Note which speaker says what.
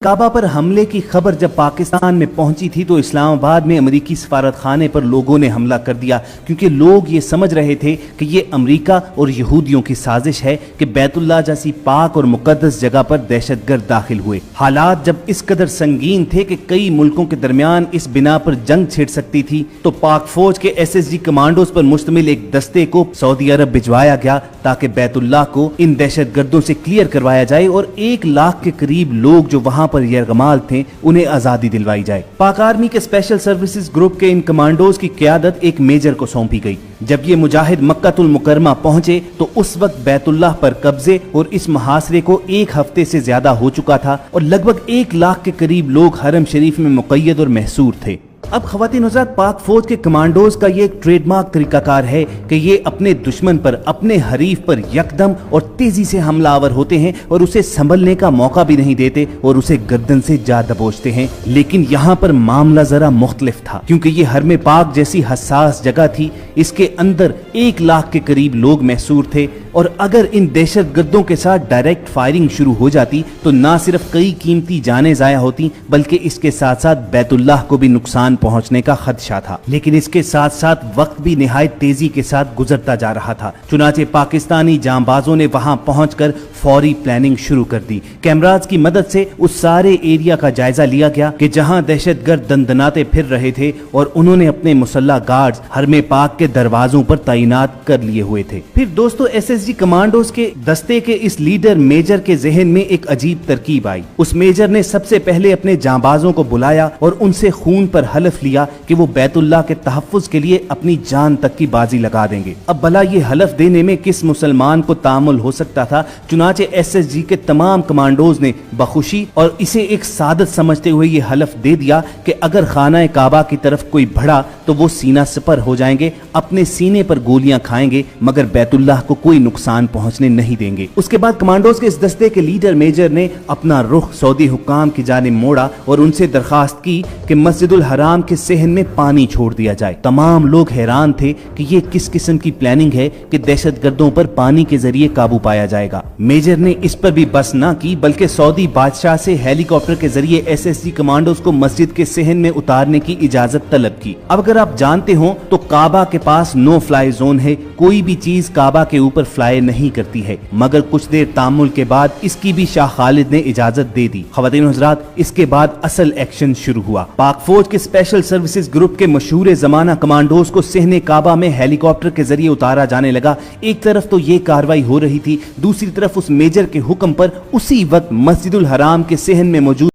Speaker 1: काबा पर हमले की खबर जब पाकिस्तान में पहुंची थी तो इस्लामाबाद में अमेरिकी सफारत खाने पर लोगों ने हमला कर दिया, क्योंकि लोग ये समझ रहे थे कि ये अमेरिका और यहूदियों की साजिश है कि बैतुल्लाह जैसी पाक और मुकद्दस जगह पर दहशतगर्द दाखिल हुए। हालात जब इस कदर संगीन थे कि कई मुल्कों के दरमियान इस बिना पर जंग छिड़ सकती थी, तो पाक फौज के SSG कमांडोज पर मुश्तमिल एक दस्ते को सऊदी अरब भिजवाया गया ताकि बैतुल्लाह को इन दहशतगर्दों से क्लियर करवाया जाए और 1 लाख के करीब लोग जो वहां पर यरगमाल थे उन्हें आजादी दिलवाई जाए। पाक आर्मी के स्पेशल सर्विसेज ग्रुप के इन कमांडोज की क़यादत एक मेजर को सौंपी गई। जब ये मुजाहिद मक्कातुल मुकरमा पहुंचे तो उस वक्त बैतुल्लाह पर कब्जे और इस मुहासरे को 1 हफ्ते से ज्यादा हो चुका था और लगभग 1 लाख के करीब लोग हरम शरीफ में मुक़य्यद और महसूर थे। अब ख़वातीन हज़रात, पाक फौज के कमांडोज का ये एक ट्रेडमार्क तरीकाकार है कि ये अपने दुश्मन पर, अपने हरीफ पर यकदम और तेजी से हमलावर होते हैं और उसे संभलने का मौका भी नहीं देते और उसे गर्दन से जा दबोचते हैं। लेकिन यहाँ पर मामला जरा मुख्तलिफ था, क्योंकि ये हरम पाक जैसी हसास जगह थी, इसके अंदर 1 लाख के करीब लोग महसूर थे और अगर इन दहशतगर्दों के साथ डायरेक्ट फायरिंग शुरू हो जाती तो ना सिर्फ कई कीमती जानें जाया होती बल्कि इसके साथ साथ बैतुल्लाह को भी नुकसान पहुंचने का खदशा था। लेकिन इसके साथ साथ वक्त भी निहायत तेजी के साथ गुजरता जा रहा था। चुनाचे पाकिस्तानी जांबाजों ने वहां पहुंचकर फौरी प्लानिंग शुरू कर दी। कैमराज की मदद से उस सारे एरिया का जायजा लिया गया कि जहां दहशतगर्द दंदनाते फिर रहे थे और उन्होंने अपने मुसल्ला गार्ड्स हरमे पाक के दरवाजों पर तैनात कर लिए हुए थे। फिर दोस्तों, SSG कमांडोज के दस्ते के इस लीडर मेजर के जहन में एक अजीब तरकीब आई। उस मेजर ने सबसे पहले अपने जांबाजों को बुलाया और उनसे खून पर हलफ लिया कि वो बैतुल्लाह के तहफ्फुज के लिए अपनी जान तक की बाजी लगा देंगे। अब भला ये हलफ देने में किस मुसलमान को तामुल हो सकता था। चुनाचे SSG के तमाम कमांडोज ने बखुशी और इसे एक सादत समझते हुए ये हलफ दे दिया कि अगर खाना काबा की तरफ कोई बढ़ा तो वो सीना सपर हो जाएंगे, अपने सीने पर गोलियां खाएंगे, मगर बैतुल्लाह को कोई नुकसान पहुंचने नहीं देंगे। उसके बाद कमांडोज के इस दस्ते के लीडर मेजर ने अपना रुख सऊदी हुक्काम की जानिब मोड़ा और उनसे दरखास्त की कि मस्जिदुल हराम के सहन में पानी छोड़ दिया जाए। तमाम लोग हैरान थे कि ये किस किस्म की प्लानिंग है कि दहशतगर्दों पर पानी के जरिए काबू पाया जाएगा। मेजर ने इस पर भी बस ना की बल्कि सऊदी बादशाह से हेलीकॉप्टर के जरिए SSG कमांडोज को मस्जिद के सहन में उतारने की इजाजत तलब की। अब अगर आप जानते हो तो काबा के पास नो फ्लाई जोन है, कोई भी चीज काबा के ऊपर फ्लाई नहीं करती है, मगर कुछ देर तामुल के बाद इसकी भी शाह खालिद ने इजाजत दे दी। ख़वातीन हज़रात, इसके बाद असल एक्शन शुरू हुआ। पाक फौज के स्पेशल सर्विसेज ग्रुप के मशहूर जमाना कमांडोज को सहने काबा में हेलीकॉप्टर के जरिए उतारा जाने लगा। एक तरफ तो ये कार्रवाई हो रही थी, दूसरी तरफ उस मेजर के हुक्म पर उसी वक्त मस्जिदुल हराम के सहन में मौजूद